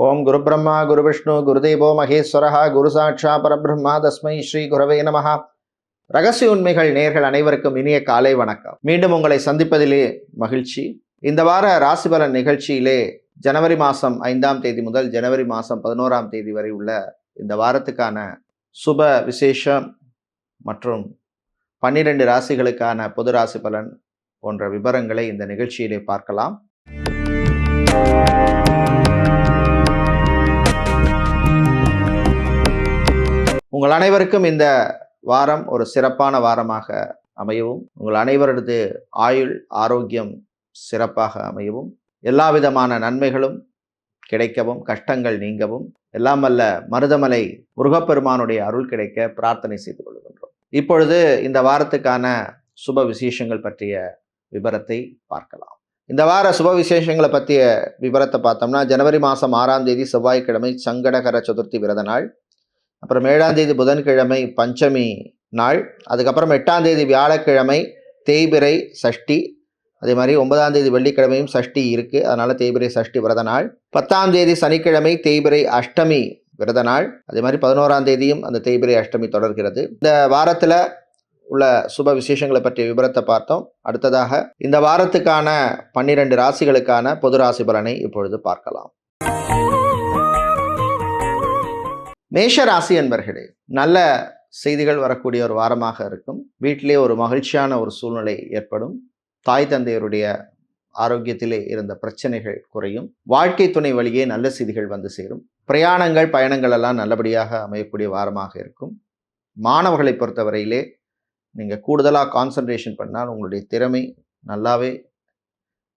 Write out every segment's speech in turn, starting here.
ஓம் குரு பிரம்மா குரு விஷ்ணு குருதேவோ மகேஸ்வரஹா குரு சாட்சா பரபிரம்மா தஸ்மை ஸ்ரீ குரவே நமஹா. ரகசிய உண்மைகள் நேர்கள் அனைவருக்கும் இனிய காலை வணக்கம். மீண்டும் உங்களை சந்திப்பதிலே மகிழ்ச்சி. இந்த வார ராசிபலன் நிகழ்ச்சியிலே ஜனவரி மாதம் 5ஆம் தேதி முதல் ஜனவரி மாதம் 11ஆம் தேதி வரை உள்ள இந்த வாரத்துக்கான சுப விசேஷம் மற்றும் 12 ராசிகளுக்கான பொது ராசி பலன் போன்ற விவரங்களை இந்த நிகழ்ச்சியிலே பார்க்கலாம். உங்கள் அனைவருக்கும் இந்த வாரம் ஒரு சிறப்பான வாரமாக அமையவும், உங்கள் அனைவரது ஆயுள் ஆரோக்கியம் சிறப்பாக அமையவும், எல்லா விதமான நன்மைகளும் கிடைக்கவும், கஷ்டங்கள் நீங்கவும், எல்லாம் வல்ல மருதமலை முருகப்பெருமானுடைய அருள் கிடைக்க பிரார்த்தனை செய்து கொள்கின்றோம். இப்பொழுது இந்த வாரத்துக்கான சுப விசேஷங்கள் பற்றிய விவரத்தை பார்க்கலாம். இந்த வார சுப விசேஷங்களை பற்றிய விவரத்தை பார்த்தோம்னா, ஜனவரி மாதம் 6ஆம் தேதி செவ்வாய்க்கிழமை சங்கடகர சதுர்த்தி விரத நாள். அப்புறம் 7ஆம் தேதி புதன்கிழமை பஞ்சமி நாள். அதுக்கப்புறம் 8ஆம் தேதி வியாழக்கிழமை தேய்பிறை சஷ்டி. அதே மாதிரி 9ஆம் தேதி வெள்ளிக்கிழமையும் சஷ்டி இருக்குது, அதனால் தேய்பிறை சஷ்டி விரத நாள். 10ஆம் தேதி சனிக்கிழமை தேய்பிறை அஷ்டமி விரத நாள். அதே மாதிரி 11ஆம் தேதியும் அந்த தேய்பிறை அஷ்டமி தொடர்கிறது. இந்த வாரத்தில் உள்ள சுப விசேஷங்களை பற்றிய விவரத்தை பார்த்தோம். அடுத்ததாக இந்த வாரத்துக்கான 12 ராசிகளுக்கான பொது ராசி பலனை இப்பொழுது பார்க்கலாம். மேஷ ராசி என்பர்களே, நல்ல செய்திகள் வரக்கூடிய ஒரு வாரமாக இருக்கும். வீட்டிலே ஒரு மகிழ்ச்சியான ஒரு சூழ்நிலை ஏற்படும். தாய் தந்தையருடைய ஆரோக்கியத்திலே இருந்த பிரச்சனைகள் குறையும். வாழ்க்கை துணை வழியே நல்ல செய்திகள் வந்து சேரும். பிரயாணங்கள் பயணங்கள் எல்லாம் நல்லபடியாக அமையக்கூடிய வாரமாக இருக்கும். மாணவர்களை பொறுத்தவரையிலே நீங்கள் கூடுதலாக கான்சன்ட்ரேஷன் பண்ணால் உங்களுடைய திறமை நல்லாவே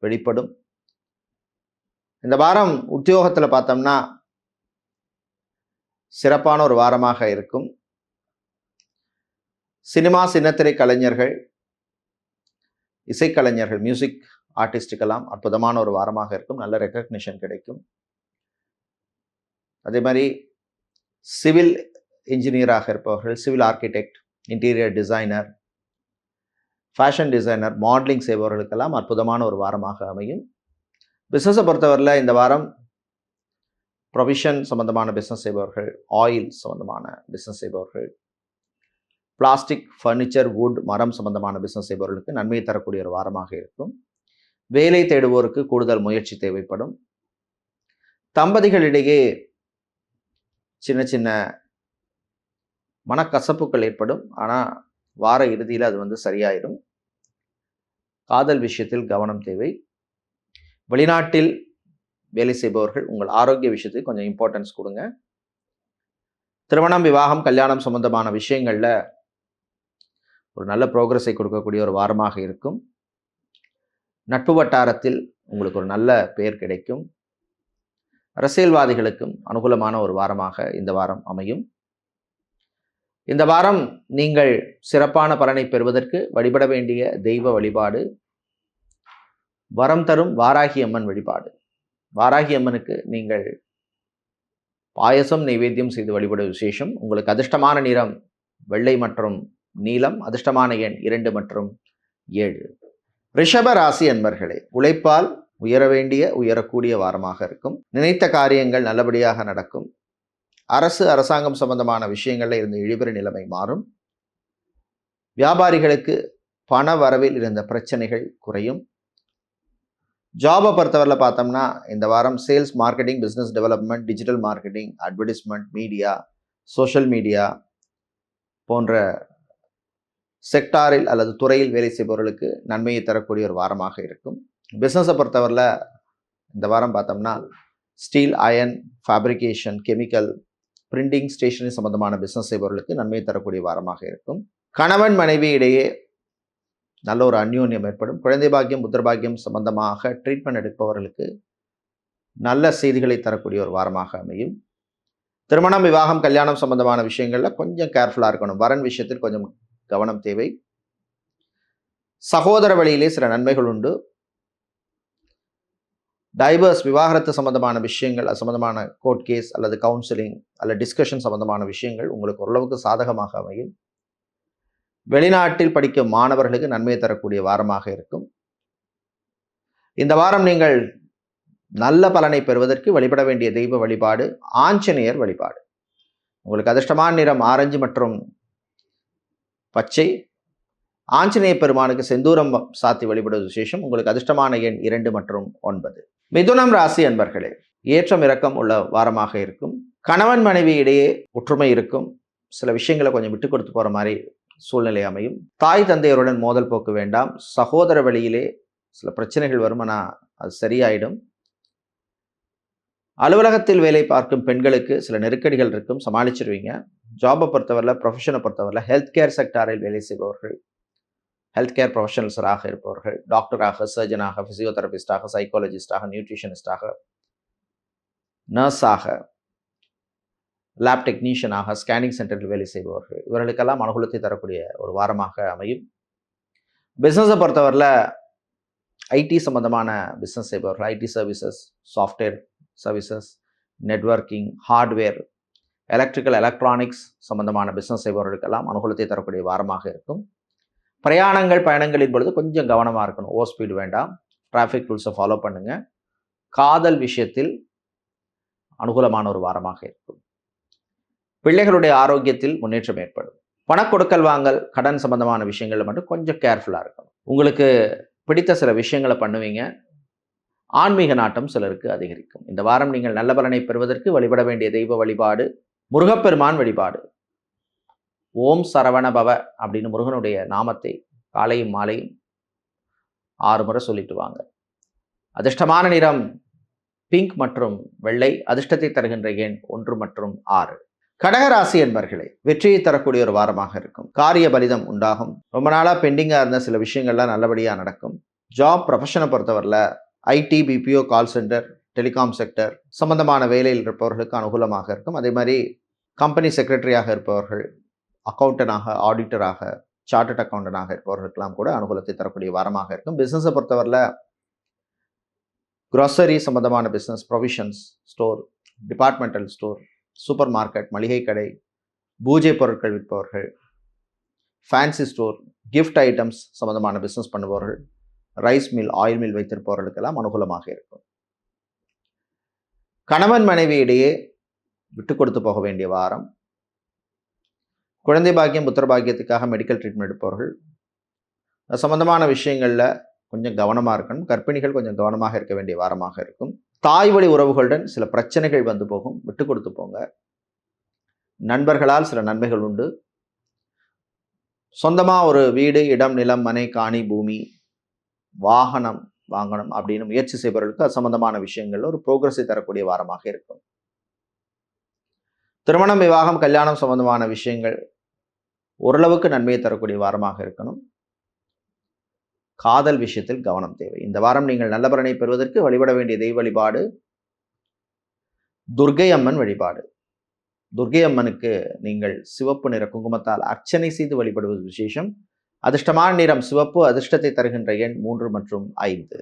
வெளிப்படும். இந்த வாரம் உத்தியோகத்தில் பார்த்தோம்னா சிறப்பான ஒரு வாரமாக இருக்கும். சினிமா சின்னத்திரை கலைஞர்கள், இசைக்கலைஞர்கள், மியூசிக் ஆர்டிஸ்டுக்கெல்லாம் அற்புதமான ஒரு வாரமாக இருக்கும். நல்ல ரெக்கக்னிஷன் கிடைக்கும். அதே மாதிரி சிவில் இன்ஜினியராக இருப்பவர்கள், civil architect, interior designer, fashion designer, modelling செய்பவர்களுக்கெல்லாம் அற்புதமான ஒரு வாரமாக அமையும். பிஸ்னஸை பொறுத்தவரையில் இந்த வாரம் ப்ரொவிஷன் சம்பந்தமான பிஸ்னஸ் செய்பவர்கள், ஆயில் சம்பந்தமான பிஸ்னஸ் செய்பவர்கள், பிளாஸ்டிக், ஃபர்னிச்சர், வுட், மரம் சம்பந்தமான பிஸ்னஸ் செய்பவர்களுக்கு நன்மை தரக்கூடிய ஒரு வாரமாக இருக்கும். வேலை தேடுவோருக்கு கூடுதல் முயற்சி தேவைப்படும். தம்பதிகளிடையே சின்ன சின்ன மனக்கசப்புகள் ஏற்படும். ஆனால் வார இறுதியில் அது சரியாயிடும். காதல் விஷயத்தில் கவனம் தேவை. வெளிநாட்டில் வேலை செய்பவர்கள் உங்கள் ஆரோக்கிய விஷயத்துக்கு கொஞ்சம் இம்பார்ட்டன்ஸ் கொடுங்க. திருமணம், விவாகம், கல்யாணம் சம்பந்தமான விஷயங்களில் ஒரு நல்ல ப்ரோக்ரஸை கொடுக்கக்கூடிய ஒரு வாரமாக இருக்கும். நட்பு வட்டாரத்தில் உங்களுக்கு ஒரு நல்ல பெயர் கிடைக்கும். அரசியல்வாதிகளுக்கும் அனுகூலமான ஒரு வாரமாக இந்த வாரம் அமையும். இந்த வாரம் நீங்கள் சிறப்பான பலனை பெறுவதற்கு வழிபட வேண்டிய தெய்வ வழிபாடு வரம் தரும் வாராகி அம்மன் வழிபாடு. வாராகி அம்மனுக்கு நீங்கள் பாயசம் நைவேத்தியம் செய்து வழிபடும் விசேஷம். உங்களுக்கு அதிர்ஷ்டமான நிறம் வெள்ளை மற்றும் நீலம். அதிர்ஷ்டமான எண் 2 மற்றும் 7. ரிஷப ராசி அன்பர்களே, உழைப்பால் உயர வேண்டிய உயரக்கூடிய வாரமாக இருக்கும். நினைத்த காரியங்கள் நல்லபடியாக நடக்கும். அரசாங்கம் சம்பந்தமான விஷயங்களில் இருந்த இழிபறி நிலைமை மாறும். வியாபாரிகளுக்கு பண வரவில் இருந்த பிரச்சனைகள் குறையும். ஜாபை பொறுத்தவரையில் பார்த்தோம்னா இந்த வாரம் sales, marketing, business development, digital marketing, advertisement, media, social media போன்ற செக்டாரில் அல்லது துறையில் வேலை செய்பவர்களுக்கு நன்மையை தரக்கூடிய ஒரு வாரமாக இருக்கும். பிஸ்னஸை பொறுத்தவரையில் இந்த வாரம் பார்த்தோம்னா steel, iron, fabrication, chemical, printing, stationery சம்பந்தமான பிஸ்னஸ் செய்பவர்களுக்கு நன்மையை தரக்கூடிய வாரமாக இருக்கும். கணவன் மனைவி இடையே நல்ல ஒரு அந்யோன்யம் ஏற்படும். குழந்தை பாக்கியம், புத்திர பாக்கியம் சம்பந்தமாக ட்ரீட்மெண்ட் எடுப்பவர்களுக்கு நல்ல செய்திகளை தரக்கூடிய ஒரு வாரமாக அமையும். திருமணம், விவாகம், கல்யாணம் சம்பந்தமான விஷயங்களில் கொஞ்சம் கேர்ஃபுல்லாக இருக்கணும். வரன் விஷயத்தில் கொஞ்சம் கவனம் தேவை. சகோதர வழியிலே சில நன்மைகள் உண்டு. டைவர்ஸ், விவாகரத்து சம்பந்தமான விஷயங்கள், அது சம்பந்தமான கோர்ட் கேஸ் அல்லது கவுன்சிலிங் அல்லது டிஸ்கஷன் சம்பந்தமான விஷயங்கள் உங்களுக்கு ஓரளவுக்கு சாதகமாக அமையும். வெளிநாட்டில் படிக்கும் மாணவர்களுக்கு நன்மை தரக்கூடிய வாரமாக இருக்கும். இந்த வாரம் நீங்கள் நல்ல பலனை பெறுவதற்கு வழிபட வேண்டிய தெய்வ வழிபாடு ஆஞ்சநேயர் வழிபாடு. உங்களுக்கு அதிர்ஷ்டமான நிறம் ஆரஞ்சு மற்றும் பச்சை. ஆஞ்சநேய பெருமானுக்கு செந்தூரம் சாத்தி வழிபடுவது விசேஷம். உங்களுக்கு அதிர்ஷ்டமான எண் 2 மற்றும் 9. மிதுனம் ராசி அன்பர்களே, ஏற்றம் இறக்கம் உள்ள வாரமாக இருக்கும். கணவன் மனைவி இடையே ஒற்றுமை இருக்கும். சில விஷயங்களை கொஞ்சம் விட்டு கொடுத்து போற மாதிரி சூழ்நிலை அமையும். தாய் தந்தையருடன் மோதல் போக்கு வேண்டாம். சகோதர வழியிலே சில பிரச்சனைகள் வரும், ஆனால் அது சரியாயிடும். அலுவலகத்தில் வேலை பார்க்கும் பெண்களுக்கு சில நெருக்கடிகள் இருக்கும், சமாளிச்சிருவீங்க. ஜாபை பொறுத்தவரையில், ப்ரொஃபஷனை பொறுத்தவரையில் ஹெல்த் கேர் செக்டாரில் வேலை செய்பவர்கள், ஹெல்த் கேர் ப்ரொஃபஷனல்ஸராக இருப்பவர்கள், டாக்டராக, சர்ஜனாக, ஃபிசியோதெரபிஸ்டாக, சைக்காலஜிஸ்டாக, நியூட்ரிஷனிஸ்டாக, நர்ஸாக, லேப் டெக்னீஷியனாக, ஸ்கேனிங் சென்டரில் வேலை செய்பவர்கள், இவர்களுக்கெல்லாம் அனுகூலத்தை தரக்கூடிய ஒரு வாரமாக அமையும். பிஸ்னஸை பொறுத்தவரையில் ஐடி சம்பந்தமான பிஸ்னஸ் செய்பவர்கள், ID services, software services, networking, hardware, electrical, electronics சம்பந்தமான பிஸ்னஸ் செய்பவர்களுக்கெல்லாம் அனுகூலத்தை தரக்கூடிய வாரமாக இருக்கும். பயணங்களின் பொழுது கொஞ்சம் கவனமாக இருக்கணும். ஓவர் ஸ்பீடு வேண்டாம். டிராஃபிக் ரூல்ஸை ஃபாலோ பண்ணுங்கள். காதல் விஷயத்தில் அனுகூலமான ஒரு வாரமாக இருக்கும். பிள்ளைகளுடைய ஆரோக்கியத்தில் முன்னேற்றம் ஏற்படும். பணக்கொடுக்கல் வாங்கல், கடன் சம்பந்தமான விஷயங்களில் மட்டும் கொஞ்சம் கேர்ஃபுல்லாக இருக்கணும். உங்களுக்கு பிடித்த சில விஷயங்களை பண்ணுவீங்க. ஆன்மீக நாட்டம் சிலருக்கு அதிகரிக்கும். இந்த வாரம் நீங்கள் நல்ல பலனை பெறுவதற்கு வழிபட வேண்டிய தெய்வ வழிபாடு முருகப்பெருமான் வழிபாடு. ஓம் சரவண பவ அப்படின்னு முருகனுடைய நாமத்தை காலையும் மாலையும் 6 முறை சொல்லிட்டு வாங்க. அதிர்ஷ்டமான நிறம் பிங்க் மற்றும் வெள்ளை. அதிர்ஷ்டத்தை தருகின்ற எண் 1 மற்றும் 6. கடகராசி என்பர்களே, வெற்றியை தரக்கூடிய ஒரு வாரமாக இருக்கும். காரிய பலிதம் உண்டாகும். ரொம்ப நாளாக பெண்டிங்காக இருந்த சில விஷயங்கள்லாம் நல்லபடியாக நடக்கும். ஜாப் ப்ரொஃபஷனை பொறுத்தவரையில் ID, BPO, call centre, telecom sector சம்பந்தமான வேலையில் இருப்பவர்களுக்கு அனுகூலமாக இருக்கும். அதே மாதிரி கம்பெனி செக்ரட்டரியாக இருப்பவர்கள், அக்கௌண்டனாக, ஆடிட்டராக, சார்ட்டர்ட் அக்கௌண்டனாக இருப்பவர்களுக்கெல்லாம் கூட அனுகூலத்தை தரக்கூடிய வாரமாக இருக்கும். பிஸ்னஸை பொறுத்தவரையில் க்ராசரி சம்பந்தமான business, provisions store, departmental store, supermarket, மளிகை கடை, பூஜை பொருட்கள் விற்பவர்கள், ஃபேன்சி ஸ்டோர், கிஃப்ட் ஐட்டம்ஸ் சம்பந்தமான பிஸ்னஸ் பண்ணுபவர்கள், ரைஸ் மில், ஆயில் மில் வைத்திருப்பவர்களுக்கெல்லாம் அனுகூலமாக இருக்கும். கணவன் மனைவி இடையே விட்டு கொடுத்து போக வேண்டிய வாரம். குழந்தை பாக்கியம், புத்திர பாக்கியத்துக்காக மெடிக்கல் ட்ரீட்மெண்ட் எடுப்பவர்கள் சம்பந்தமான விஷயங்களில் கொஞ்சம் கவனமாக இருக்கணும். கர்ப்பிணிகள் கொஞ்சம் கவனமாக இருக்க வேண்டிய வாரமாக இருக்கும். தாய் வழி உறவுகளுடன் சில பிரச்சனைகள் வந்து போகும், விட்டு கொடுத்து போங்க. நண்பர்களால் சில நன்மைகள் உண்டு. சொந்தமாக ஒரு வீடு, இடம், நிலம், மனை, காணி, பூமி, வாகனம் வாங்கணும் அப்படின்னு முயற்சி செய்பவர்களுக்கு அது சம்பந்தமான விஷயங்கள்ல ஒரு ப்ரோக்ரஸை தரக்கூடிய வாரமாக இருக்கும். திருமணம், விவாகம், கல்யாணம் சம்பந்தமான விஷயங்கள் ஓரளவுக்கு நன்மையை தரக்கூடிய வாரமாக இருக்கணும். காதல் விஷயத்தில் கவனம் தேவை. இந்த வாரம் நீங்கள் நல்ல பலனை பெறுவதற்கு வழிபட வேண்டிய தெய்வ வழிபாடு துர்க்கை அம்மன் வழிபாடு. துர்க்கை அம்மனுக்கு நீங்கள் சிவப்பு நிற குங்குமத்தால் அர்ச்சனை செய்து வழிபடுவது விசேஷம். அதிர்ஷ்டமான நிறம் சிவப்பு. அதிர்ஷ்டத்தை தருகின்ற எண் 3 மற்றும் 5.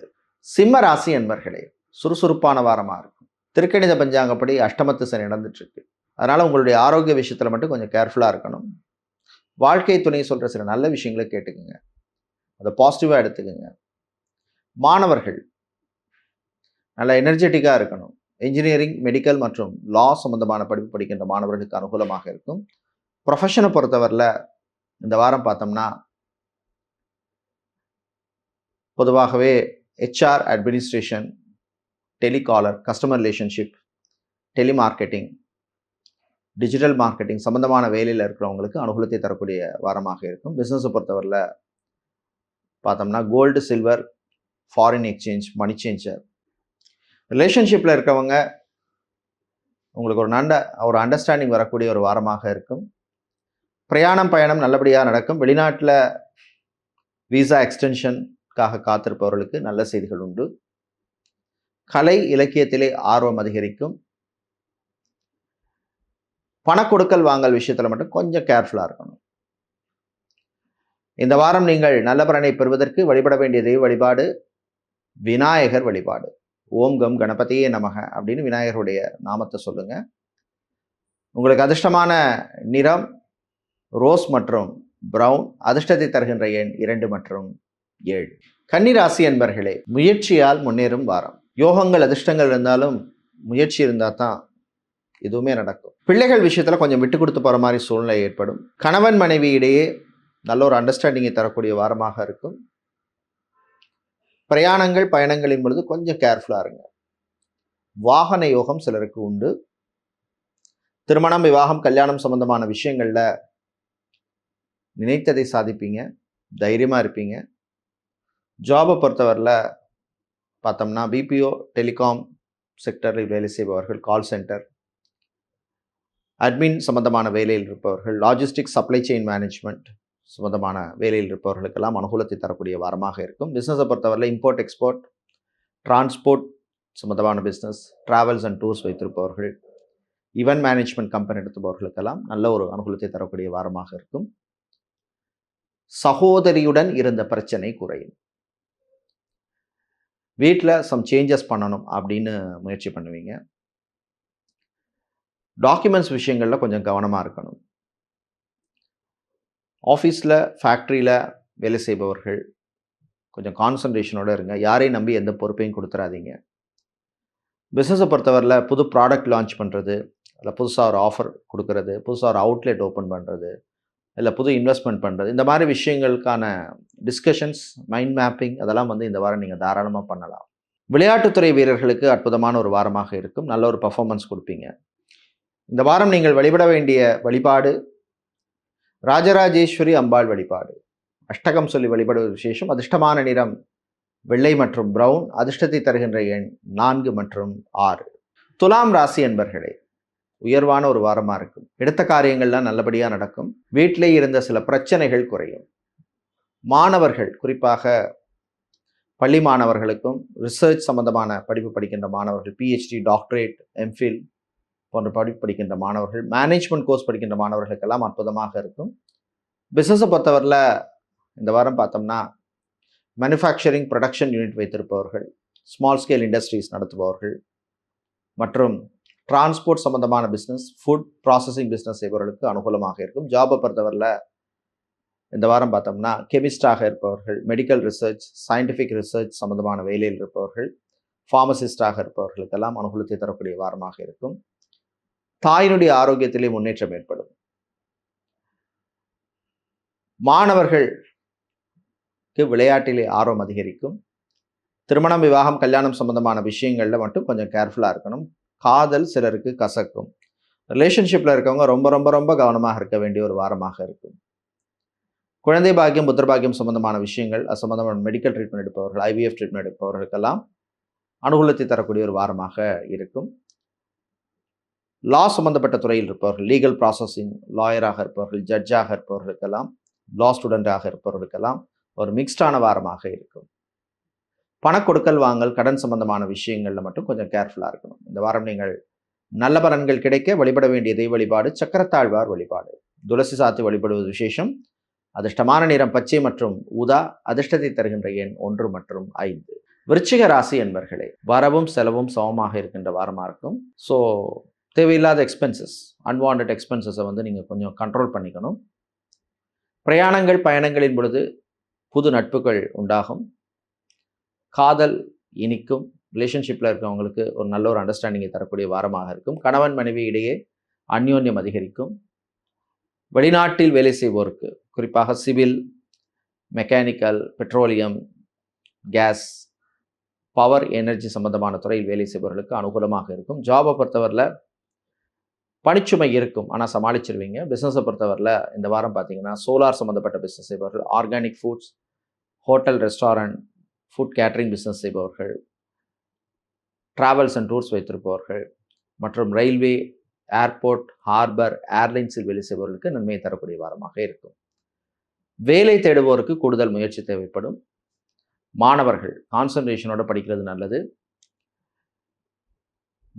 சிம்ம ராசி என்பர்களே, சுறுசுறுப்பான வாரமாக இருக்கும். திருக்கணித பஞ்சாங்கப்படி அஷ்டமத்து சனி நடந்துட்டு இருக்கு. அதனால உங்களுடைய ஆரோக்கிய விஷயத்துல மட்டும் கொஞ்சம் கேர்ஃபுல்லா இருக்கணும். வாழ்க்கை துணை சொல்ற சில நல்ல விஷயங்களை கேட்டுக்குங்க, அதை பாசிட்டிவா எடுத்துக்கோங்க. மாணவர்கள் நல்ல எனர்ஜெட்டிக்காக இருக்கணும். இன்ஜினியரிங், மெடிக்கல் மற்றும் லா சம்பந்தமான படிப்பு படிக்கின்ற மாணவர்களுக்கு அனுகூலமாக இருக்கும். ப்ரொஃபஷனை பொறுத்தவரையில் இந்த வாரம் பார்த்தோம்னா பொதுவாகவே HR, administration, telecaller, customer relationship, telemarketing, digital marketing சம்பந்தமான வேலையில் இருக்கிறவங்களுக்கு அனுகூலத்தை தரக்கூடிய வாரமாக இருக்கும். பிஸ்னஸை பொறுத்தவரையில் பார்த்தோம்னா கோல்டு, சில்வர், ஃபாரின் எக்ஸ்சேஞ்ச், மணி சேஞ்சர். ரிலேஷன்ஷிப்பில் இருக்கவங்க உங்களுக்கு ஒரு அண்டர்ஸ்டாண்டிங் வரக்கூடிய ஒரு வாரமாக இருக்கும். பயணம் நல்லபடியாக நடக்கும். வெளிநாட்டில் விசா எக்ஸ்டென்ஷனுக்காக காத்திருப்பவர்களுக்கு நல்ல செய்திகள் உண்டு. கலை இலக்கியத்திலே ஆர்வம் அதிகரிக்கும். பணக்கொடுக்கல் வாங்கல் விஷயத்தில் மட்டும் கொஞ்சம் கேர்ஃபுல்லாக இருக்கணும். இந்த வாரம் நீங்கள் நல்ல பலனை பெறுவதற்கு வழிபட வேண்டிய தெய்வ வழிபாடு விநாயகர் வழிபாடு. ஓம் கம் கணபதியே நமக அப்படின்னு விநாயகருடைய நாமத்தை சொல்லுங்க. உங்களுக்கு அதிர்ஷ்டமான நிறம் ரோஸ் மற்றும் பிரவுன். அதிர்ஷ்டத்தை தருகின்ற எண் 2 மற்றும் 7. கன்னிராசி என்பர்களே, முயற்சியால் முன்னேறும் வாரம். யோகங்கள் அதிர்ஷ்டங்கள் இருந்தாலும் முயற்சி இருந்தால் தான் எதுவுமே நடக்கும். பிள்ளைகள் விஷயத்தில் கொஞ்சம் விட்டு கொடுத்து போகிற மாதிரி சூழ்நிலை ஏற்படும். கணவன் மனைவி இடையே நல்ல ஒரு அண்டர்ஸ்டாண்டிங்கை தரக்கூடிய வாரமாக இருக்கும். பிரயாணங்கள் பயணங்களின் பொழுது கொஞ்சம் கேர்ஃபுல்லாக இருங்க. வாகன யோகம் சிலருக்கு உண்டு. திருமணம் விவாகம் கல்யாணம் சம்பந்தமான விஷயங்கள்ல நினைத்ததை சாதிப்பீங்க, தைரியமா இருப்பீங்க. ஜாபை பொறுத்தவரையில் பார்த்தோம்னா பிபிஓ டெலிகாம் செக்டரில் வேலை செய்பவர்கள், கால் சென்டர், அட்மின் சம்பந்தமான வேலையில் இருப்பவர்கள், லாஜிஸ்டிக்ஸ் சப்ளை செயின் மேனேஜ்மெண்ட் சம்பந்தமான வேலையில் இருப்பவர்களுக்கெல்லாம் அனுகூலத்தை தரக்கூடிய வாரமாக இருக்கும். பிஸ்னஸை பொறுத்தவரையில் இம்போர்ட் எக்ஸ்போர்ட், டிரான்ஸ்போர்ட் சம்பந்தமான பிஸ்னஸ், டிராவல்ஸ் அண்ட் டூர்ஸ் வைத்திருப்பவர்கள், ஈவென்ட் மேனேஜ்மெண்ட் கம்பெனி எடுத்துபவர்களுக்கெல்லாம் நல்ல ஒரு அனுகூலத்தை தரக்கூடிய வாரமாக இருக்கும். சகோதரியுடன் இருந்த பிரச்சனை குறையும். வீட்டில் சம் சேஞ்சஸ் பண்ணணும் அப்படின்னு முயற்சி பண்ணுவீங்க. டாக்குமெண்ட்ஸ் விஷயங்களில் கொஞ்சம் கவனமாக இருக்கணும். ஆஃபீஸில் ஃபேக்ட்ரியில் வேலை செய்பவர்கள் கொஞ்சம் கான்சன்ட்ரேஷனோடு இருங்க. யாரையும் நம்பி எந்த பொறுப்பையும் கொடுத்துடாதீங்க. பிஸ்னஸை பொறுத்தவரையில் புது ப்ராடக்ட் லான்ச் பண்ணுறது, இல்லை புதுசாக ஒரு ஆஃபர் கொடுக்கறது, புதுசாக ஒரு அவுட்லெட் ஓப்பன் பண்ணுறது, இல்லை புது இன்வெஸ்ட்மெண்ட் பண்ணுறது, இந்த மாதிரி விஷயங்களுக்கான டிஸ்கஷன்ஸ், மைண்ட் மேப்பிங் அதெல்லாம் இந்த வாரம் நீங்கள் தாராளமாக பண்ணலாம். விளையாட்டுத்துறை வீரர்களுக்கு அற்புதமான ஒரு வாரமாக இருக்கும். நல்ல ஒரு பர்ஃபார்மன்ஸ் கொடுப்பீங்க. இந்த வாரம் நீங்கள் வழிபட வேண்டிய வழிபாடு ராஜராஜேஸ்வரி அம்பாள் வழிபாடு. அஷ்டகம் சொல்லி வழிபடுவது விசேஷம். அதிர்ஷ்டமான நிறம் வெள்ளை மற்றும் பிரவுன். அதிர்ஷ்டத்தை தருகின்ற எண் 4 மற்றும் 6. துலாம் ராசி என்பர்களே, உயர்வான ஒரு வாரமாக இருக்கும். எடுத்த காரியங்கள்லாம் நல்லபடியாக நடக்கும். வீட்டிலே இருந்த சில பிரச்சனைகள் குறையும். மாணவர்கள், குறிப்பாக பள்ளி மாணவர்களுக்கும் ரிசர்ச் சம்பந்தமான படிப்பு படிக்கின்ற மாணவர்கள், பிஹெச்டி, டாக்டரேட், எம்ஃபில் போன்ற படிப்பு படிக்கின்ற மாணவர்கள், மேனேஜ்மெண்ட் கோர்ஸ் படிக்கின்ற மாணவர்களுக்கெல்லாம் அற்புதமாக இருக்கும். பிஸ்னஸை பொறுத்தவரையில் இந்த வாரம் பார்த்தோம்னா மேனுஃபேக்சரிங் ப்ரொடக்ஷன் யூனிட் வைத்திருப்பவர்கள், ஸ்மால் ஸ்கேல் இண்டஸ்ட்ரீஸ் நடத்துபவர்கள் மற்றும் டிரான்ஸ்போர்ட் சம்பந்தமான பிஸ்னஸ், ஃபுட் ப்ராசஸிங் பிஸ்னஸ் செய்பவர்களுக்கு அனுகூலமாக இருக்கும். ஜாபை பொறுத்தவரையில் இந்த வாரம் பார்த்தோம்னா கெமிஸ்டாக இருப்பவர்கள், மெடிக்கல் ரிசர்ச், சயின்டிஃபிக் ரிசர்ச் சம்பந்தமான வேலையில் இருப்பவர்கள், ஃபார்மசிஸ்டாக இருப்பவர்களுக்கெல்லாம் அனுகூலத்தை தரக்கூடிய வாரமாக இருக்கும். தாயினுடைய ஆரோக்கியத்திலே முன்னேற்றம் ஏற்படும். மாணவர்களுக்கு விளையாட்டிலே ஆர்வம் அதிகரிக்கும். திருமணம் விவாகம் கல்யாணம் சம்பந்தமான விஷயங்கள்ல மட்டும் கொஞ்சம் கேர்ஃபுல்லாக இருக்கணும். காதல் சிலருக்கு கசக்கும். ரிலேஷன்ஷிப்பில் இருக்கவங்க ரொம்ப ரொம்ப ரொம்ப கவனமாக இருக்க வேண்டிய ஒரு வாரமாக இருக்கும். குழந்தை பாக்கியம், புத்திர பாக்கியம் சம்பந்தமான விஷயங்கள், அது சம்பந்தமான மெடிக்கல் ட்ரீட்மெண்ட் எடுப்பவர்கள், ஐவிஎஃப் ட்ரீட்மெண்ட் எடுப்பவர்களுக்கெல்லாம் அனுகூலத்தை தரக்கூடிய ஒரு வாரமாக இருக்கும். லா சம்பந்தப்பட்ட துறையில் இருப்பவர்கள், லீகல் ப்ராசஸிங் லாயராக இருப்பவர்கள், ஜட்ஜாக இருப்பவர்களுக்கெல்லாம், லா ஸ்டூடெண்டாக இருப்பவர்களுக்கெல்லாம் ஒரு மிக்ஸ்டான வாரமாக இருக்கும். பணக்கொடுக்கல் வாங்கல், கடன் சம்பந்தமான விஷயங்களில் மட்டும் கொஞ்சம் கேர்ஃபுல்லாக இருக்கணும். இந்த வாரம் நீங்கள் நல்ல பலன்கள் கிடைக்க வழிபட வேண்டிய தெய்வ வழிபாடு சக்கரத்தாழ்வார் வழிபாடு. துளசி சாத்தி வழிபடுவது விசேஷம். அதிர்ஷ்டமான நிறம் பச்சை மற்றும் ஊதா. அதிர்ஷ்டத்தை தருகின்ற எண் 1 மற்றும் 5. விருச்சிக ராசி என்பர்களே, வரவும் செலவும் சமமாக இருக்கின்ற வாரமாக இருக்கும். ஸோ தேவையில்லாத எக்ஸ்பென்சஸ், அன்வான்ட் எக்ஸ்பென்சஸை நீங்கள் கொஞ்சம் கண்ட்ரோல் பண்ணிக்கணும். பிரயாணங்கள் பயணங்களின் பொழுது புது நட்புகள் உண்டாகும். காதல் இனிக்கும். ரிலேஷன்ஷிப்பில் இருக்கிறவங்களுக்கு ஒரு நல்ல ஒரு அண்டர்ஸ்டாண்டிங்கை தரக்கூடிய வாரமாக இருக்கும். கணவன் மனைவி இடையே அந்யோன்யம் அதிகரிக்கும். வெளிநாட்டில் வேலை செய்வோருக்கு, குறிப்பாக civil, mechanical, petroleum, gas, power energy சம்பந்தமான துறையில் வேலை செய்பவர்களுக்கு அனுகூலமாக இருக்கும். ஜாபை பொறுத்தவரையில் பணிச்சுமை இருக்கும், ஆனால் சமாளிச்சிருவீங்க. பிஸ்னஸை பொறுத்தவரையில் இந்த வாரம் பார்த்தீங்கன்னா சோலார் சம்மந்தப்பட்ட பிஸ்னஸ் செய்பவர்கள், organic foods, hotel, restaurant, food catering business செய்பவர்கள், டிராவல்ஸ் அண்ட் டூர்ஸ் வைத்திருப்பவர்கள் மற்றும் ரயில்வே, ஏர்போர்ட், ஹார்பர், ஏர்லைன்ஸில் வேலை செய்பவர்களுக்கு நன்மையை தரக்கூடிய வாரமாக இருக்கும். வேலை தேடுவோருக்கு கூடுதல் முயற்சி தேவைப்படும். மாணவர்கள் கான்சன்ட்ரேஷனோட படிக்கிறது நல்லது.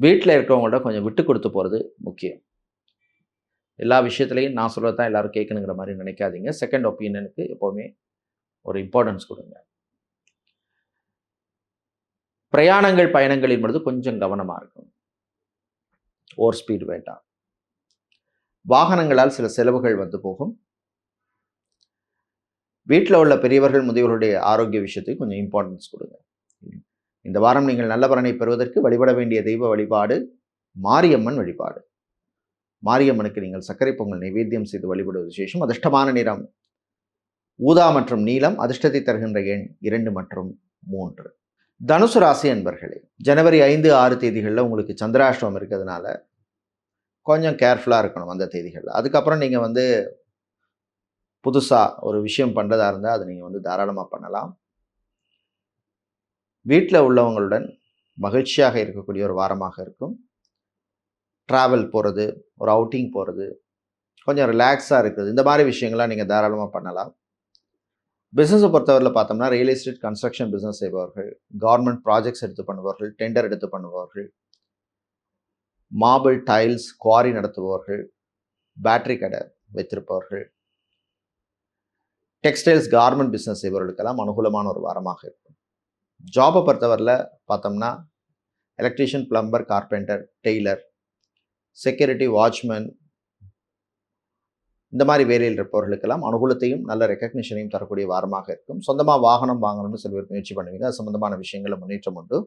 வீட்டில் இருக்கிறவங்கள்ட்ட கொஞ்சம் விட்டு கொடுத்து போகிறது முக்கியம். எல்லா விஷயத்துலையும் நான் சொல்கிறது தான் எல்லாரும் கேட்கணுங்கிற மாதிரி நினைக்காதீங்க. செகண்ட் ஒப்பீனியனுக்கு எப்போவுமே ஒரு இம்பார்ட்டன்ஸ் கொடுங்க. பிரயாணங்கள் பயணங்களின் பொழுது கொஞ்சம் கவனமாக இருக்கும். ஓவர் ஸ்பீடு வேண்டாம். வாகனங்களால் சில செலவுகள் வந்து போகும். வீட்டில் உள்ள பெரியவர்கள் முதியவர்களுடைய ஆரோக்கிய விஷயத்துக்கு கொஞ்சம் இம்பார்ட்டன்ஸ் கொடுங்க. இந்த வாரம் நீங்கள் நல்ல பலனை பெறுவதற்கு வழிபட வேண்டிய தெய்வ வழிபாடு மாரியம்மன் வழிபாடு. மாரியம்மனுக்கு நீங்கள் சர்க்கரை பொங்கல் நைவேத்தியம் செய்து வழிபடுவது விசேஷம். அதிர்ஷ்டமான நிறம் ஊதா மற்றும் நீலம். அதிர்ஷ்டத்தை தருகின்ற எண் 2 மற்றும் 3. தனுசு ராசி அன்பர்களே, ஜனவரி 5, 6 தேதிகளில் உங்களுக்கு சந்திராஷ்டமம் இருக்கிறதுனால கொஞ்சம் கேர்ஃபுல்லாக இருக்கணும் அந்த தேதிகளில். அதுக்கப்புறம் நீங்கள் புதுசாக ஒரு விஷயம் பண்ணுறதா இருந்தால் அதை நீங்கள் தாராளமாக பண்ணலாம். வீட்டில் உள்ளவங்களுடன் மகிழ்ச்சியாக இருக்கக்கூடிய ஒரு வாரமாக இருக்கும். ட்ராவல் போகிறது, ஒரு அவுட்டிங் போகிறது, கொஞ்சம் ரிலாக்ஸாக இருக்குது, இந்த மாதிரி விஷயங்கள்லாம் நீங்கள் தாராளமாக பண்ணலாம். பிஸ்னஸை பொறுத்தவரையில் பார்த்தோம்னா ரியல் எஸ்டேட் கன்ஸ்ட்ரக்ஷன் பிஸ்னஸ் செய்பவர்கள், கவர்மெண்ட் ப்ராஜெக்ட்ஸ் எடுத்து பண்ணுபவர்கள், டெண்டர் எடுத்து பண்ணுபவர்கள், மார்பிள் டைல்ஸ் குவாரி நடத்துபவர்கள், பேட்டரி கடை வைத்திருப்பவர்கள், டெக்ஸ்டைல்ஸ் கார்மெண்ட் பிஸ்னஸ் செய்பவர்களுக்கெல்லாம் அனுகூலமான ஒரு வாரமாக இருக்கும். ஜாபை பொறுத்தவரையில் பார்த்தோம்னா electrician, plumber, carpenter, tailor, security, watchman, இந்த மாதிரி வேலையில் இருப்பவர்களுக்கெல்லாம் அனுகூலத்தையும் நல்ல ரெக்கக்னிஷனையும் தரக்கூடிய வாரமாக இருக்கும். சொந்தமாக வாகனம் வாங்கணும்னு சில பேர் முயற்சி பண்ணுவீங்க. அது சம்பந்தமான விஷயங்களில் முன்னேற்றம் உண்டு.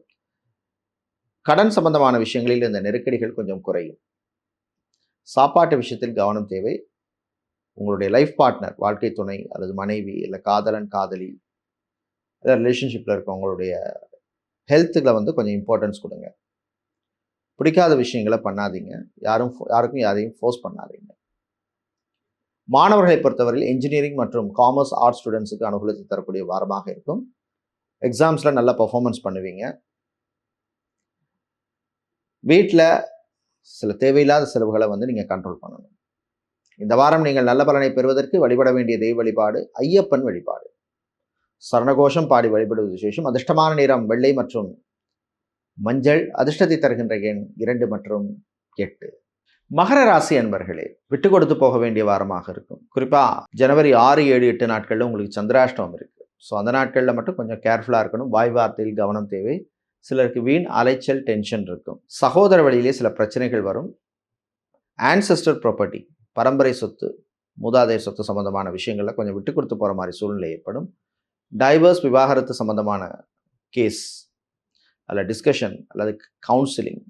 கடன் சம்பந்தமான விஷயங்களில் இந்த நெருக்கடிகள் கொஞ்சம் குறையும். சாப்பாட்டு விஷயத்தில் கவனம் தேவை. உங்களுடைய லைஃப் பார்ட்னர், வாழ்க்கை துணை அல்லது மனைவி, இல்லை காதலன் காதலி, இல்லை ரிலேஷன்ஷிப்பில் இருக்கவங்களுடைய ஹெல்த்துக்களை கொஞ்சம் இம்பார்ட்டன்ஸ் கொடுங்க. பிடிக்காத விஷயங்களை பண்ணாதீங்க. யாருக்கும் யாரையும் ஃபோர்ஸ் பண்ணாதீங்க. மாணவர்களை பொறுத்தவரையில் இன்ஜினியரிங் மற்றும் காமர்ஸ், ஆர்ட்ஸ் ஸ்டூடெண்ட்ஸுக்கு அனுகூலத்தை தரக்கூடிய வாரமாக இருக்கும். எக்ஸாம்ஸில் நல்ல பர்ஃபார்மன்ஸ் பண்ணுவீங்க. வீட்டில் சில தேவையில்லாத செலவுகளை நீங்கள் கண்ட்ரோல் பண்ணணும். இந்த வாரம் நீங்கள் நல்ல பலனை பெறுவதற்கு வழிபட வேண்டிய தெய்வ வழிபாடு ஐயப்பன் வழிபாடு. சரணகோஷம் பாடி வழிபடுவது விசேஷம். அதிர்ஷ்டமான நிறம் வெள்ளை மற்றும் மஞ்சள். அதிர்ஷ்டத்தை தருகின்ற எண் 2 மற்றும் 8. மகர ராசி அன்பர்களே, விட்டு கொடுத்து போக வேண்டிய வாரமாக இருக்கும். குறிப்பாக ஜனவரி 6, 7, 8 நாட்களில் உங்களுக்கு சந்திராஷ்டமம் இருக்குது. ஸோ அந்த நாட்களில் மட்டும் கொஞ்சம் கேர்ஃபுல்லாக இருக்கணும். வாய் வார்த்தையில் கவனம் தேவை. சிலருக்கு வீண் அலைச்சல், டென்ஷன் இருக்கும். சகோதர வழியிலே சில பிரச்சனைகள் வரும். ஆன்செஸ்டர் ப்ராப்பர்ட்டி, பரம்பரை சொத்து, மூதாதையர் சொத்து சம்பந்தமான விஷயங்களில் கொஞ்சம் விட்டு கொடுத்து போகிற மாதிரி சூழ்நிலை ஏற்படும். டைவர்ஸ், விவாகரத்து சம்பந்தமான கேஸ் அல்ல டிஸ்கஷன் அல்லது கவுன்சிலிங்,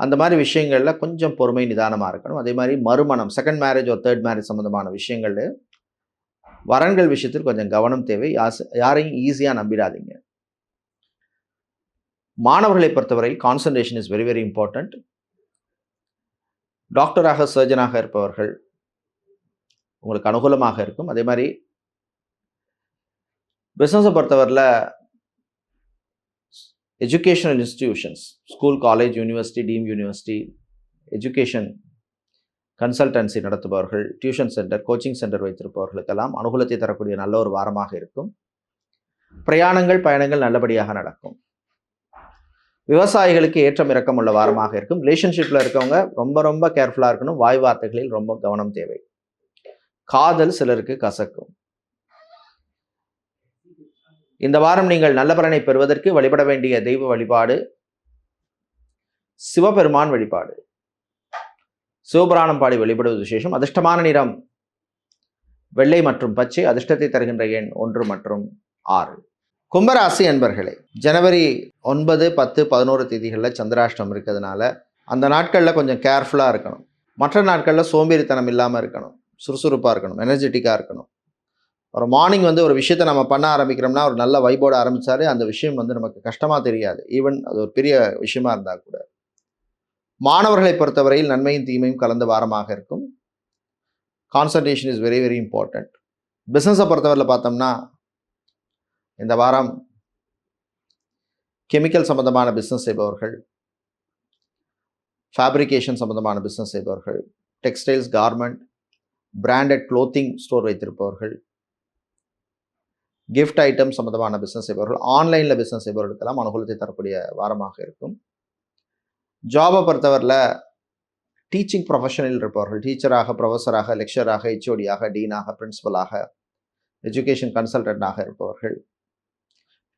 அந்த மாதிரி விஷயங்களில் கொஞ்சம் பொறுமை, நிதானமாக இருக்கணும். அதே மாதிரி மறுமணம், செகண்ட் மேரேஜ் ஒரு தேர்ட் மேரேஜ் சம்மந்தமான விஷயங்களில் வரன்கள் விஷயத்தில் கொஞ்சம் கவனம் தேவை. யாரையும் ஈஸியாக நம்பிடாதீங்க. மாணவர்களை பொறுத்தவரையில் concentration is very very important. டாக்டராக, சர்ஜனாக இருப்பவர்கள் உங்களுக்கு அனுகூலமாக இருக்கும். அதே மாதிரி பிஸ்னஸை பொறுத்தவரையில் educational institutions, school, college, university, deemed university, education consultancy நடத்துபவர்கள், டியூஷன் சென்டர், கோச்சிங் சென்டர் வைத்திருப்பவர்களுக்கெல்லாம் அனுகூலத்தை தரக்கூடிய நல்ல ஒரு வாரமாக இருக்கும். பிரயாணங்கள், பயணங்கள் நல்லபடியாக நடக்கும். விவசாயிகளுக்கு ஏற்றம் இறக்கம் உள்ள வாரமாக இருக்கும். ரிலேஷன்ஷிப்பில் இருக்கவங்க ரொம்ப ரொம்ப கேர்ஃபுல்லாக இருக்கணும். வாய் வார்த்தைகளில் ரொம்ப கவனம் தேவை. காதல் சிலருக்கு கசக்கும். இந்த வாரம் நீங்கள் நல்ல பலனை பெறுவதற்கு வழிபட வேண்டிய தெய்வ வழிபாடு சிவபெருமான் வழிபாடு. சிவபுராணம் பாடி வழிபடுவது விசேஷம். அதிர்ஷ்டமான நிறம் வெள்ளை மற்றும் பச்சை. அதிர்ஷ்டத்தை தருகின்ற எண் 1 மற்றும் 6. கும்பராசி அன்பர்களே, ஜனவரி 9, 10, 11 தேதிகளில் சந்திராஷ்டமம் இருக்கிறதுனால அந்த நாட்களில் கொஞ்சம் கேர்ஃபுல்லாக இருக்கணும். மற்ற நாட்களில் சோம்பேறித்தனம் இல்லாமல் இருக்கணும், சுறுசுறுப்பாக இருக்கணும், எனர்ஜெட்டிக்காக இருக்கணும். ஒரு மார்னிங் ஒரு விஷயத்தை நம்ம பண்ண ஆரம்பிக்கிறோம்னா ஒரு நல்ல வைபோட ஆரம்பித்தாலே அந்த விஷயம் நமக்கு கஷ்டமாக தெரியாது. ஈவன் அது ஒரு பெரிய விஷயமா இருந்தால் கூட. மாணவர்களை பொறுத்தவரையில் நன்மையும் தீமையும் கலந்த வாரமாக இருக்கும். Concentration is very very important. பிஸ்னஸை பொறுத்தவரையில் பார்த்தோம்னா இந்த வாரம் கெமிக்கல் சம்பந்தமான பிஸ்னஸ் செய்பவர்கள், ஃபேப்ரிகேஷன் சம்பந்தமான பிஸ்னஸ் செய்பவர்கள், textiles, garment, branded clothing store வைத்திருப்பவர்கள், கிஃப்ட் ஐட்டம் சம்பந்தமான பிஸ்னஸ் செய்பவர்கள், ஆன்லைனில் பிஸ்னஸ் செய்பவர்களுக்கெல்லாம் அனுகூலத்தை தரக்கூடிய வாரமாக இருக்கும். ஜாபை பொறுத்தவரையில் டீச்சிங் ப்ரொஃபஷனில் இருப்பவர்கள், டீச்சராக, ப்ரொஃபஸராக, லெக்சராக, ஹெச்ஓடியாக, டீனாக, பிரின்சிபலாக, எஜுகேஷன் கன்சல்டண்டாக இருப்பவர்கள்,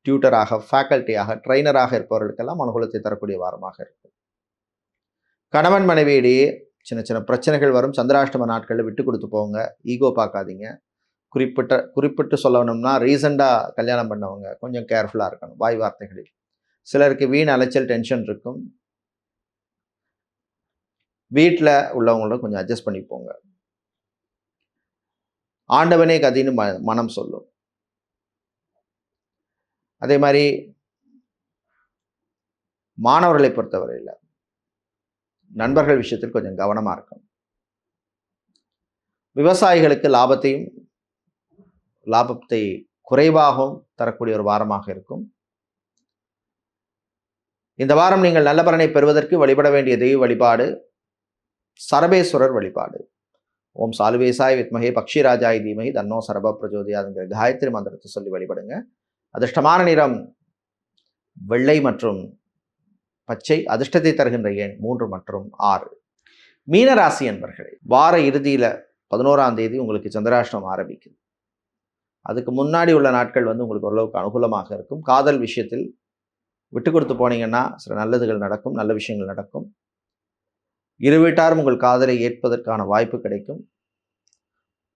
டியூட்டராக, ஃபேக்கல்ட்டியாக, ட்ரைனராக இருப்பவர்களுக்கெல்லாம் அனுகூலத்தை தரக்கூடிய வாரமாக இருக்கும். கணவன் மனைவியிடையே சின்ன சின்ன பிரச்சனைகள் வரும். சந்திராஷ்டம நாட்களில் விட்டு கொடுத்து போங்க. ஈகோ பார்க்காதீங்க. குறிப்பிட்டு சொல்லணும்னா ரீசெண்டாக கல்யாணம் பண்ணவங்க கொஞ்சம் கேர்ஃபுல்லாக இருக்கணும் வாய் வார்த்தைகளில். சிலருக்கு வீண் அலைச்சல், டென்ஷன் இருக்கும். வீட்டில் உள்ளவங்களோட கொஞ்சம் அட்ஜஸ்ட் பண்ணி போங்க. ஆண்டவனே கதின்னு மனம் சொல்லும். அதே மாதிரி மாணவர்களை பொறுத்தவரையில் நண்பர்கள் விஷயத்தில் கொஞ்சம் கவனமாக இருக்கணும். விவசாயிகளுக்கு லாபத்தை குறைவாகவும் தரக்கூடிய ஒரு வாரமாக இருக்கும். இந்த வாரம் நீங்கள் நல்ல பலனை பெறுவதற்கு வழிபட வேண்டிய தெய்வ வழிபாடு சரபேஸ்வரர் வழிபாடு. ஓம் சாலுவேசாய் வித்மகே பக்ஷிராஜாய் தீமகி தன்னோ சரப பிரஜோதியாதுங்கிற காயத்ரி மந்திரத்தை சொல்லி வழிபடுங்க. அதிர்ஷ்டமான நிறம் வெள்ளை மற்றும் பச்சை. அதிர்ஷ்டத்தை தருகின்ற எண் 3 மற்றும் 6. மீனராசி என்பர்களே, வார இறுதியில் 11ஆம் தேதி உங்களுக்கு சந்திராஷ்டமம் ஆரம்பிக்குது. அதுக்கு முன்னாடி உள்ள நாட்கள் உங்களுக்கு ஓரளவுக்கு அனுகூலமாக இருக்கும். காதல் விஷயத்தில் விட்டு கொடுத்து போனீங்கன்னா சில நல்லதுகள் நடக்கும், நல்ல விஷயங்கள் நடக்கும். இரு வீட்டாரும் உங்கள் காதலை ஏற்பதற்கான வாய்ப்பு கிடைக்கும்.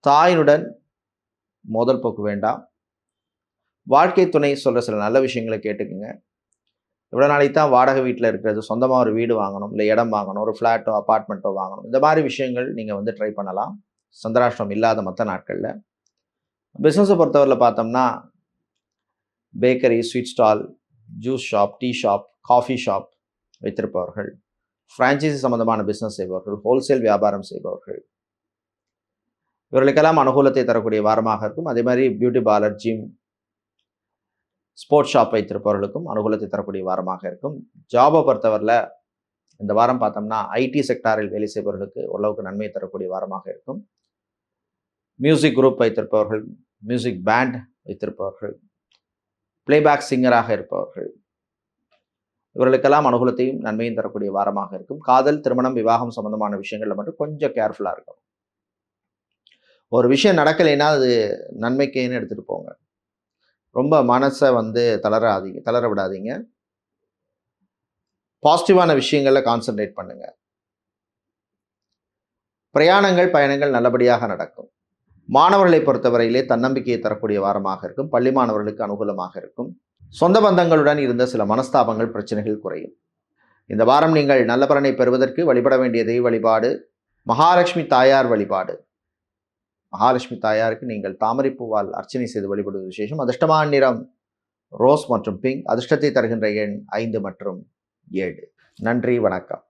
தாயினுடன் மோதல் போக்கு வேண்டாம். வாழ்க்கை துணை சொல்கிற சில நல்ல விஷயங்களை கேட்டுக்குங்க. இவ்வளோ நாளைக்கு தான் வாடகை வீட்டில் இருக்கிறது, சொந்தமாக ஒரு வீடு வாங்கணும், இல்லை இடம் வாங்கணும், ஒரு ஃப்ளாட்டோ அப்பார்ட்மெண்ட்டோ வாங்கணும், இந்த மாதிரி விஷயங்கள் நீங்கள் ட்ரை பண்ணலாம் சந்திராஷ்டமம் இல்லாத மற்ற நாட்களில். பிஸ்னஸை பொறுத்தவரையில் பார்த்தோம்னா bakery, sweet stall, juice shop, tea shop, coffee shop வைத்திருப்பவர்கள், ஃப்ரான்ச்சைசி சம்பந்தமான பிஸ்னஸ் செய்பவர்கள், ஹோல்சேல் வியாபாரம் செய்பவர்கள், இவர்களுக்கெல்லாம் அனுகூலத்தை தரக்கூடிய வாரமாக இருக்கும். அதே மாதிரி beauty parlour, gym, sports shop வைத்திருப்பவர்களுக்கும் அனுகூலத்தை தரக்கூடிய வாரமாக இருக்கும். ஜாபை பொறுத்தவரையில் இந்த வாரம் பார்த்தோம்னா ஐடி செக்டாரில் வேலை செய்பவர்களுக்கு ஓரளவுக்கு நன்மை தரக்கூடிய வாரமாக இருக்கும். மியூசிக் குரூப் வைத்திருப்பவர்கள், மியூசிக் பேண்ட் வைத்திருப்பவர்கள், பிளேபேக் சிங்கராக இருப்பவர்கள், இவர்களுக்கெல்லாம் அனுகூலத்தையும் நன்மையும் தரக்கூடிய வாரமாக இருக்கும். காதல், திருமணம், விவாகம் சம்பந்தமான விஷயங்கள்ல மட்டும் கொஞ்சம் கேர்ஃபுல்லாக இருக்கும். ஒரு விஷயம் நடக்கலைன்னா அது நன்மைக்கேன்னு எடுத்துகிட்டு போங்க. ரொம்ப மனசை தளர விடாதீங்க. பாசிட்டிவான விஷயங்களில் கான்சென்ட்ரேட் பண்ணுங்க. பயணங்கள் நல்லபடியாக நடக்கும். மாணவர்களை பொறுத்தவரையிலே தன்னம்பிக்கையை தரக்கூடிய வாரமாக இருக்கும். பள்ளி மாணவர்களுக்கு அனுகூலமாக இருக்கும். சொந்த பந்தங்களுடன் இருந்த சில மனஸ்தாபங்கள், பிரச்சனைகள் குறையும். இந்த வாரம் நீங்கள் நல்ல பலனை பெறுவதற்கு வழிபட வேண்டிய தெய்வ வழிபாடு மகாலட்சுமி தாயார் வழிபாடு. மகாலட்சுமி தாயாருக்கு நீங்கள் தாமரைப்பூவால் அர்ச்சனை செய்து வழிபடுவது விசேஷம். அதிர்ஷ்டமான நிறம் ரோஸ் மற்றும் பிங்க். அதிர்ஷ்டத்தை தருகின்ற எண் 5 மற்றும் 7. நன்றி, வணக்கம்.